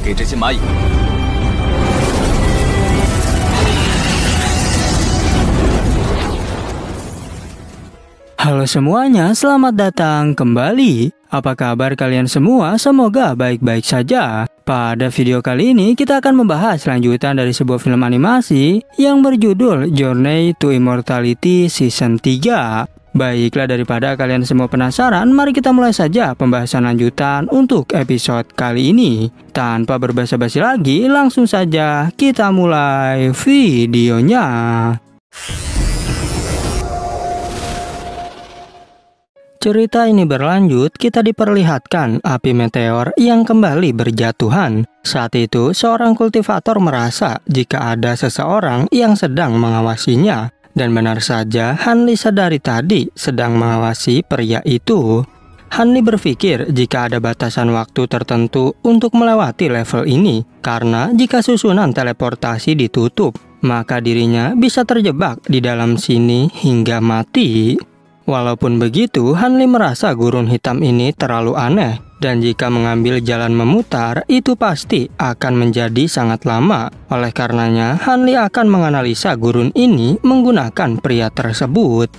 给这些蚂蚁。 Halo semuanya, selamat datang kembali. Apa kabar kalian semua? Semoga baik-baik saja. Pada video kali ini kita akan membahas lanjutan dari sebuah film animasi yang berjudul Journey to Immortality Season 3. Baiklah, daripada kalian semua penasaran, mari kita mulai saja pembahasan lanjutan untuk episode kali ini. Tanpa berbasa-basi lagi, langsung saja kita mulai videonya. Cerita ini berlanjut, kita diperlihatkan api meteor yang kembali berjatuhan. Saat itu, seorang kultivator merasa jika ada seseorang yang sedang mengawasinya. Dan benar saja, Hanli sadari tadi sedang mengawasi pria itu. Hanli berpikir jika ada batasan waktu tertentu untuk melewati level ini. Karena jika susunan teleportasi ditutup, maka dirinya bisa terjebak di dalam sini hingga mati. Walaupun begitu, Hanli merasa gurun hitam ini terlalu aneh, dan jika mengambil jalan memutar, itu pasti akan menjadi sangat lama. Oleh karenanya, Hanli akan menganalisa gurun ini menggunakan pria tersebut.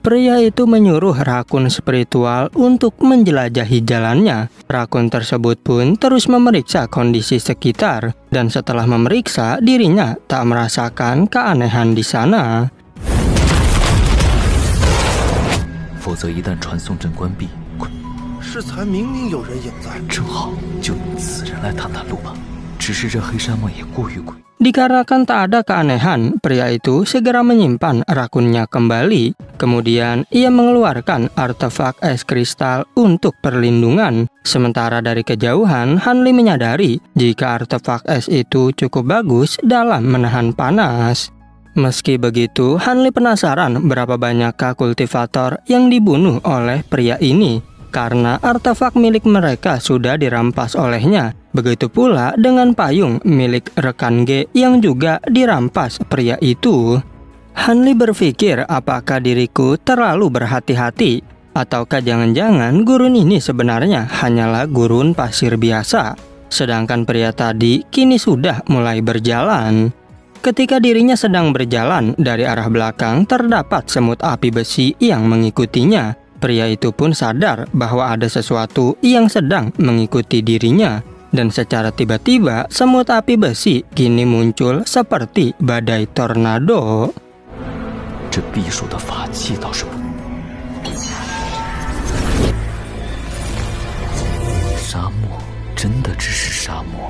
Pria itu menyuruh rakun spiritual untuk menjelajahi jalannya. Rakun tersebut pun terus memeriksa kondisi sekitar, dan setelah memeriksa, dirinya tak merasakan keanehan di sana. 否则一旦传送阵关闭，滚！适才明明有人影在，正好就用此人来探探路吧。只是这黑山梦也过于诡异。 Dikarenakan tak ada keanehan, pria itu segera menyimpan rakunnya kembali. Kemudian ia mengeluarkan artefak es kristal untuk perlindungan. Sementara dari kejauhan, Hanli menyadari jika artefak es itu cukup bagus dalam menahan panas. Meski begitu, Hanli penasaran berapa banyakkah kultivator yang dibunuh oleh pria ini. Karena artefak milik mereka sudah dirampas olehnya. Begitu pula dengan payung milik rekan G yang juga dirampas pria itu. Hanli berpikir apakah diriku terlalu berhati-hati, ataukah jangan-jangan gurun ini sebenarnya hanyalah gurun pasir biasa. Sedangkan pria tadi kini sudah mulai berjalan. Ketika dirinya sedang berjalan, dari arah belakang terdapat semut api besi yang mengikutinya. Pria itu pun sadar bahwa ada sesuatu yang sedang mengikuti dirinya. Dan secara tiba-tiba, semut api besi kini muncul seperti badai tornado. 这避暑的法器倒是不。沙漠真的只是沙漠。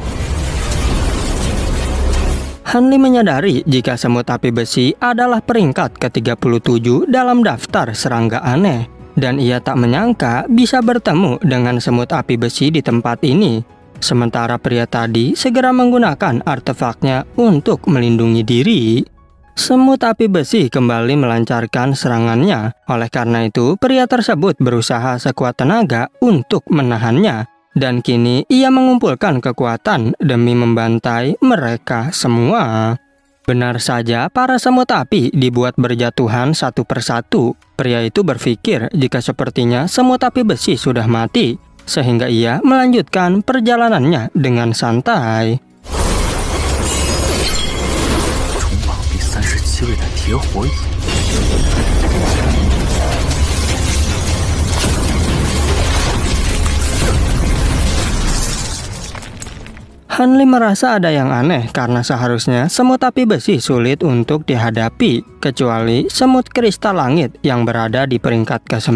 Hanli menyadari jika semut api besi adalah peringkat ke-37 dalam daftar serangga aneh. Dan ia tak menyangka bisa bertemu dengan semut api besi di tempat ini. Sementara pria tadi segera menggunakan artefaknya untuk melindungi diri. Semut api besi kembali melancarkan serangannya. Oleh karena itu, pria tersebut berusaha sekuat tenaga untuk menahannya. Dan kini ia mengumpulkan kekuatan demi membantai mereka semua. Benar saja, para semut api dibuat berjatuhan satu persatu. Pria itu berpikir jika sepertinya semut api besi sudah mati, sehingga ia melanjutkan perjalanannya dengan santai. 虫蟒第37位的铁火蚁。 Hanli merasa ada yang aneh karena seharusnya semut api besi sulit untuk dihadapi, kecuali semut kristal langit yang berada di peringkat ke-9.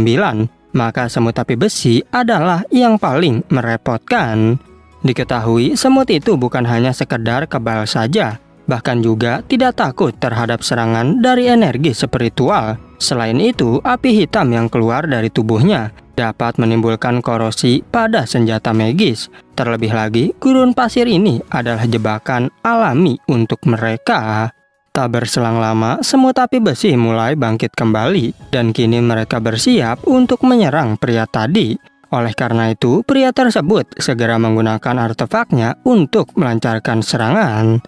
Maka semut api besi adalah yang paling merepotkan. Diketahui semut itu bukan hanya sekedar kebal saja, bahkan juga tidak takut terhadap serangan dari energi spiritual. Selain itu, api hitam yang keluar dari tubuhnya dapat menimbulkan korosi pada senjata magis. Terlebih lagi, gurun pasir ini adalah jebakan alami untuk mereka. Tak berselang lama, semut api besi mulai bangkit kembali, dan kini mereka bersiap untuk menyerang pria tadi. Oleh karena itu, pria tersebut segera menggunakan artefaknya untuk melancarkan serangan.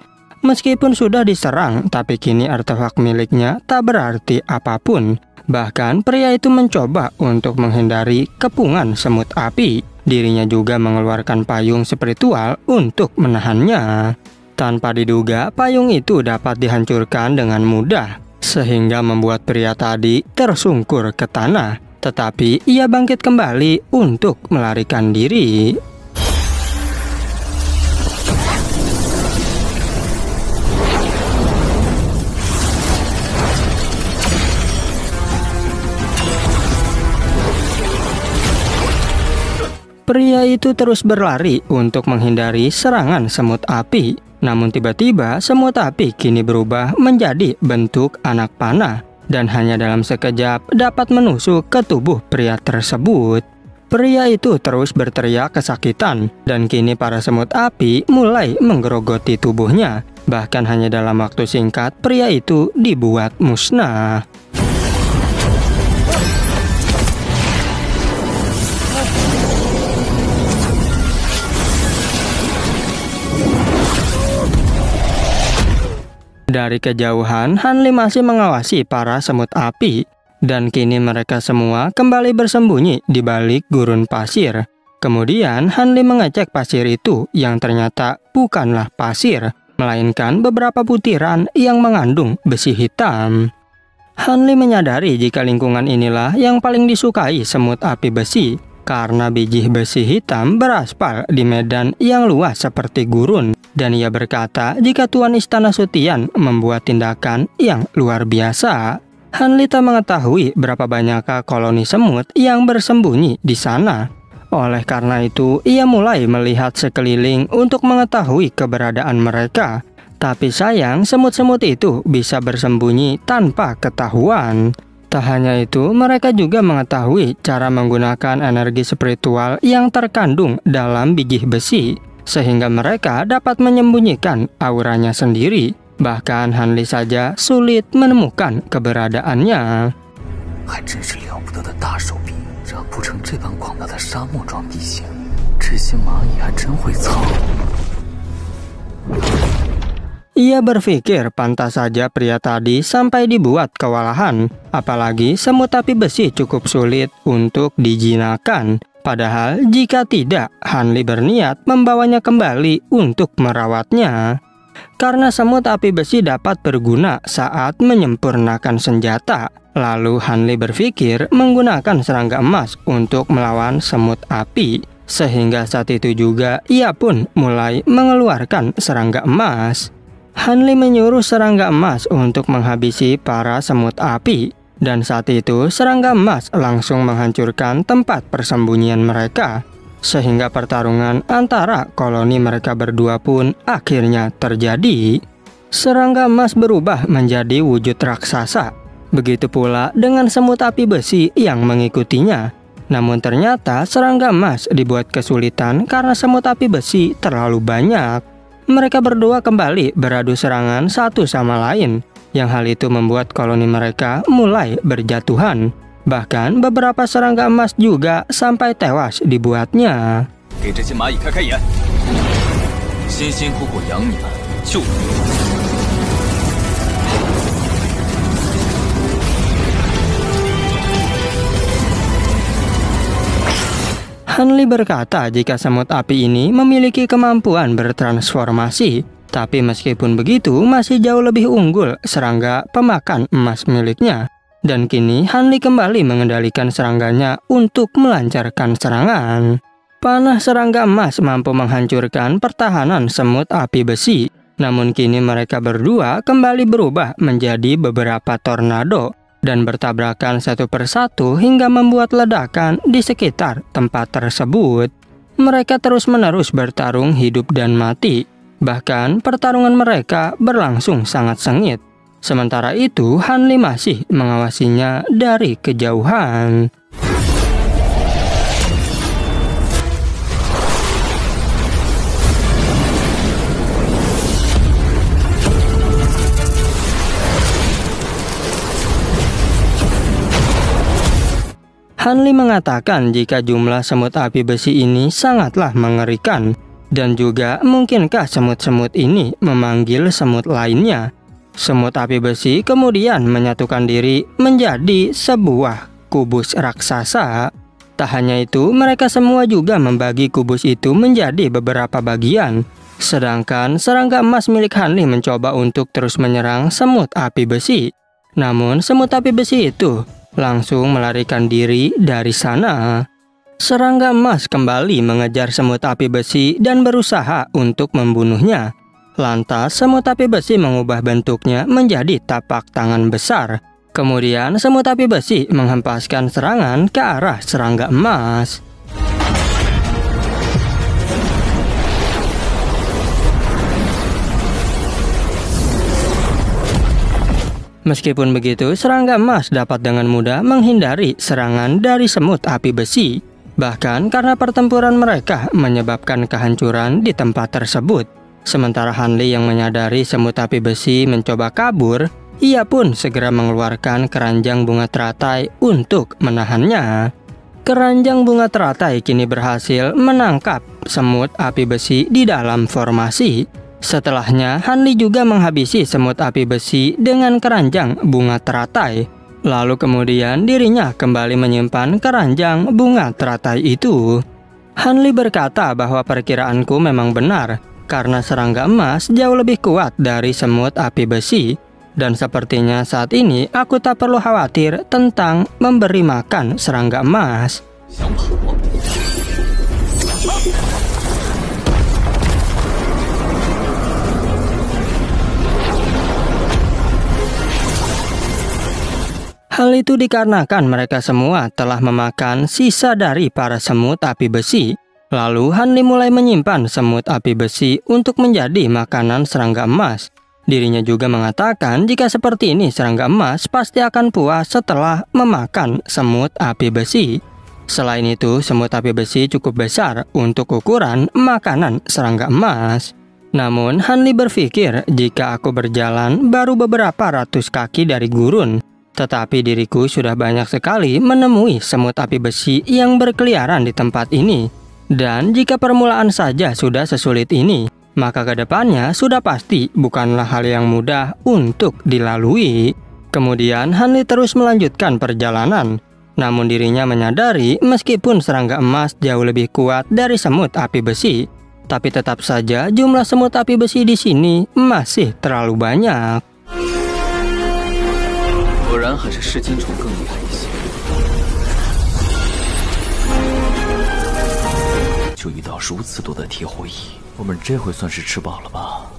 Meskipun sudah diserang, tapi kini artefak miliknya tak berarti apapun. Bahkan pria itu mencoba untuk menghindari kepungan semut api. dirinya juga mengeluarkan payung spiritual untuk menahannya. Tanpa diduga, payung itu dapat dihancurkan dengan mudah, sehingga membuat pria tadi tersungkur ke tanah. Tetapi ia bangkit kembali untuk melarikan diri. Pria itu terus berlari untuk menghindari serangan semut api. Namun tiba-tiba semut api kini berubah menjadi bentuk anak panah dan hanya dalam sekejap dapat menusuk ke tubuh pria tersebut. Pria itu terus berteriak kesakitan dan kini para semut api mulai menggerogoti tubuhnya. Bahkan hanya dalam waktu singkat pria itu dibuat musnah. Dari kejauhan, Han Li masih mengawasi para semut api, dan kini mereka semua kembali bersembunyi di balik gurun pasir. Kemudian Han Li mengecek pasir itu yang ternyata bukanlah pasir, melainkan beberapa butiran yang mengandung besi hitam. Han Li menyadari jika lingkungan inilah yang paling disukai semut api besi, karena biji besi hitam beraspal di medan yang luas seperti gurun. Dan ia berkata jika Tuan Istana Sutian membuat tindakan yang luar biasa. Han Li tak mengetahui berapa banyakkah koloni semut yang bersembunyi di sana. Oleh karena itu, ia mulai melihat sekeliling untuk mengetahui keberadaan mereka. Tapi sayang, semut-semut itu bisa bersembunyi tanpa ketahuan. Tak hanya itu, mereka juga mengetahui cara menggunakan energi spiritual yang terkandung dalam biji besi, sehingga mereka dapat menyembunyikan auranya sendiri. Bahkan Han Li saja sulit menemukan keberadaannya. Ia berpikir pantas saja pria tadi sampai dibuat kewalahan. Apalagi semut api besi cukup sulit untuk dijinakkan. Padahal jika tidak, Han Li berniat membawanya kembali untuk merawatnya. Karena semut api besi dapat berguna saat menyempurnakan senjata. Lalu Han Li berpikir menggunakan serangga emas untuk melawan semut api. Sehingga saat itu juga ia pun mulai mengeluarkan serangga emas. Han Li menyuruh serangga emas untuk menghabisi para semut api. Dan saat itu serangga emas langsung menghancurkan tempat persembunyian mereka. Sehingga pertarungan antara koloni mereka berdua pun akhirnya terjadi. Serangga emas berubah menjadi wujud raksasa. Begitu pula dengan semut api besi yang mengikutinya. Namun ternyata serangga emas dibuat kesulitan karena semut api besi terlalu banyak. Mereka berdua kembali beradu serangan satu sama lain. Yang hal itu membuat koloni mereka mulai berjatuhan. Bahkan beberapa serangga emas juga sampai tewas dibuatnya. Han Li berkata jika semut api ini memiliki kemampuan bertransformasi. Tapi meskipun begitu, masih jauh lebih unggul serangga pemakan emas miliknya. Dan kini Han Li kembali mengendalikan serangganya untuk melancarkan serangan. Panah serangga emas mampu menghancurkan pertahanan semut api besi. Namun kini mereka berdua kembali berubah menjadi beberapa tornado dan bertabrakan satu persatu hingga membuat ledakan di sekitar tempat tersebut. Mereka terus-menerus bertarung hidup dan mati. Bahkan pertarungan mereka berlangsung sangat sengit. Sementara itu Han Li masih mengawasinya dari kejauhan. Han Li mengatakan jika jumlah semut api besi ini sangatlah mengerikan. Dan juga mungkinkah semut-semut ini memanggil semut lainnya? Semut api besi kemudian menyatukan diri menjadi sebuah kubus raksasa. Tak hanya itu, mereka semua juga membagi kubus itu menjadi beberapa bagian. Sedangkan serangga emas milik Hanli mencoba untuk terus menyerang semut api besi. Namun semut api besi itu langsung melarikan diri dari sana. Serangga emas kembali mengejar semut api besi dan berusaha untuk membunuhnya. Lantas semut api besi mengubah bentuknya menjadi tapak tangan besar. Kemudian semut api besi menghempaskan serangan ke arah serangga emas. Meskipun begitu, serangga emas dapat dengan mudah menghindari serangan dari semut api besi. Bahkan karena pertempuran mereka menyebabkan kehancuran di tempat tersebut. Sementara Hanli yang menyadari semut api besi mencoba kabur, ia pun segera mengeluarkan keranjang bunga teratai untuk menahannya. Keranjang bunga teratai kini berhasil menangkap semut api besi di dalam formasi. Setelahnya, Hanli juga menghabisi semut api besi dengan keranjang bunga teratai. Lalu kemudian dirinya kembali menyimpan keranjang bunga teratai itu. Hanli berkata bahwa perkiraanku memang benar, karena serangga emas jauh lebih kuat dari semut api besi. Dan sepertinya saat ini aku tak perlu khawatir tentang memberi makan serangga emas. Hal itu dikarenakan mereka semua telah memakan sisa dari para semut api besi. Lalu Hanli mulai menyimpan semut api besi untuk menjadi makanan serangga emas. Dirinya juga mengatakan jika seperti ini serangga emas pasti akan puas setelah memakan semut api besi. Selain itu, semut api besi cukup besar untuk ukuran makanan serangga emas. Namun Hanli berpikir jika aku berjalan baru beberapa ratus kaki dari gurun, tetapi diriku sudah banyak sekali menemui semut api besi yang berkeliaran di tempat ini. Dan jika permulaan saja sudah sesulit ini, maka kedepannya sudah pasti bukanlah hal yang mudah untuk dilalui. Kemudian Hanli terus melanjutkan perjalanan. Namun dirinya menyadari meskipun serangga emas jauh lebih kuat dari semut api besi, tapi tetap saja jumlah semut api besi di sini masih terlalu banyak. 果然还是噬金虫更厉害一些。就遇到如此多的铁火蚁，我们这回算是吃饱了吧？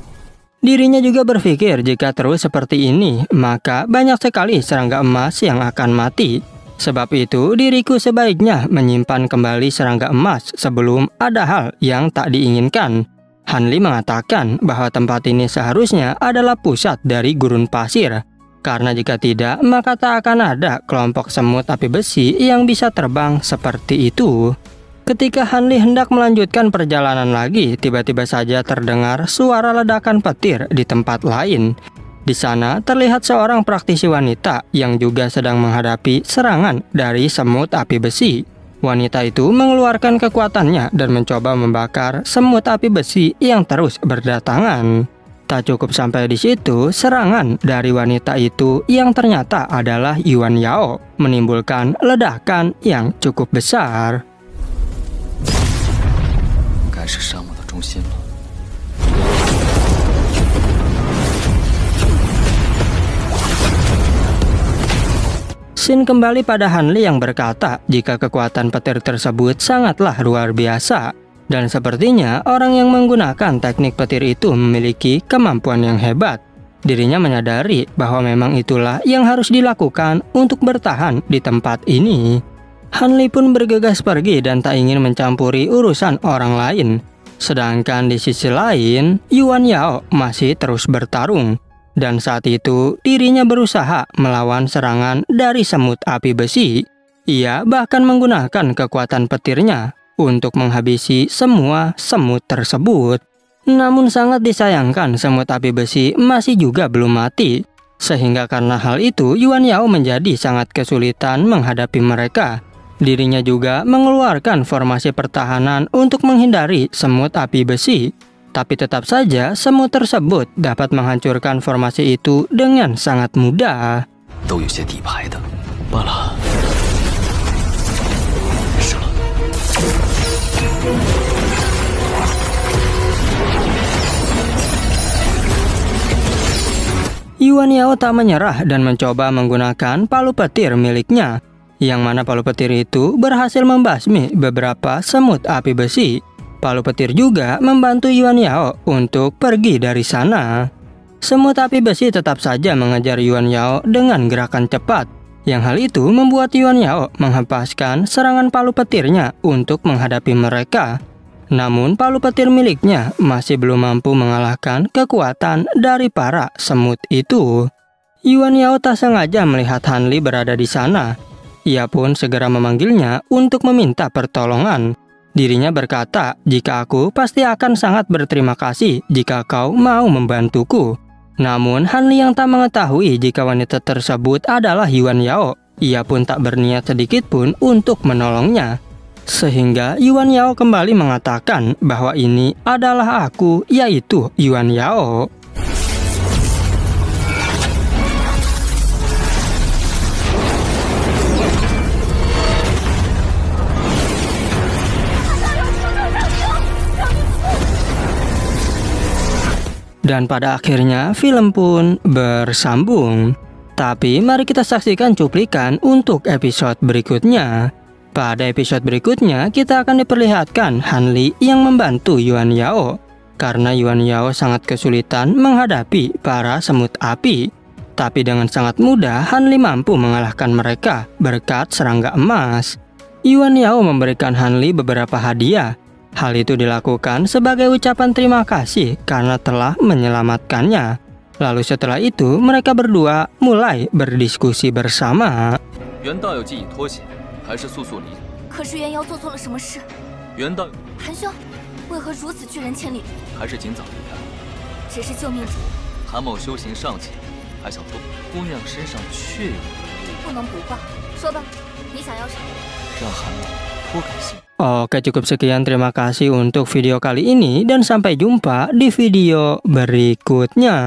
Dirinya juga berpikir jika terus seperti ini, maka banyak sekali serangga emas yang akan mati. Sebab itu, diriku sebaiknya menyimpan kembali serangga emas sebelum ada hal yang tak diinginkan. Hanli mengatakan bahwa tempat ini seharusnya adalah pusat dari gurun pasir. Karena jika tidak, maka tak akan ada kelompok semut api besi yang bisa terbang seperti itu. Ketika Hanli hendak melanjutkan perjalanan lagi, tiba-tiba saja terdengar suara ledakan petir di tempat lain. Di sana terlihat seorang praktisi wanita yang juga sedang menghadapi serangan dari semut api besi. Wanita itu mengeluarkan kekuatannya dan mencoba membakar semut api besi yang terus berdatangan. Tak cukup sampai di situ, serangan dari wanita itu yang ternyata adalah Yuan Yao menimbulkan ledakan yang cukup besar. 该是沙漠的中心了。 Xin kembali pada Hanli yang berkata jika kekuatan petir tersebut sangatlah luar biasa. Dan sepertinya orang yang menggunakan teknik petir itu memiliki kemampuan yang hebat. Dirinya menyadari bahwa memang itulah yang harus dilakukan untuk bertahan di tempat ini. Hanli pun bergegas pergi dan tak ingin mencampuri urusan orang lain. Sedangkan di sisi lain, Yuan Yao masih terus bertarung. Dan saat itu, dirinya berusaha melawan serangan dari semut api besi. Ia bahkan menggunakan kekuatan petirnya untuk menghabisi semua semut tersebut. Namun sangat disayangkan semut api besi masih juga belum mati. Sehingga karena hal itu, Yuan Yao menjadi sangat kesulitan menghadapi mereka. Dirinya juga mengeluarkan formasi pertahanan untuk menghindari semut api besi. Tapi tetap saja semut tersebut dapat menghancurkan formasi itu dengan sangat mudah. 都有些底牌的，罢了。生 Yuan Yao tak menyerah dan mencoba menggunakan palu petir miliknya, yang mana palu petir itu berhasil membasmi beberapa semut api besi. Palu petir juga membantu Yuan Yao untuk pergi dari sana. Semut api besi tetap saja mengejar Yuan Yao dengan gerakan cepat, yang hal itu membuat Yuan Yao menghempaskan serangan palu petirnya untuk menghadapi mereka. Namun palu petir miliknya masih belum mampu mengalahkan kekuatan dari para semut itu. Yuan Yao tak sengaja melihat Han Li berada di sana. Ia pun segera memanggilnya untuk meminta pertolongan. Dirinya berkata, "Jika aku pasti akan sangat berterima kasih jika kau mau membantuku." Namun Han Li yang tak mengetahui jika wanita tersebut adalah Yuan Yao, ia pun tak berniat sedikit pun untuk menolongnya. Sehingga Yuan Yao kembali mengatakan bahwa ini adalah aku, yaitu Yuan Yao. Dan pada akhirnya film pun bersambung. Tapi mari kita saksikan cuplikan untuk episode berikutnya. Pada episode berikutnya, kita akan diperlihatkan Han Li yang membantu Yuan Yao. Karena Yuan Yao sangat kesulitan menghadapi para semut api. Tapi dengan sangat mudah, Han Li mampu mengalahkan mereka berkat serangga emas. Yuan Yao memberikan Han Li beberapa hadiah. Hal itu dilakukan sebagai ucapan terima kasih karena telah menyelamatkannya. Lalu setelah itu, mereka berdua mulai berdiskusi bersama. 还是速速离？可是元瑶做错了什么事？袁道韩兄，为何如此拒人千里？还是尽早离开。只是救命之恩。韩某修行尚浅，还想偷姑娘身上确有魔力，不能不报。说吧，你想要什么？让韩某颇感兴趣。 Oke, cukup sekian, terima kasih untuk video kali ini dan sampai jumpa di video berikutnya.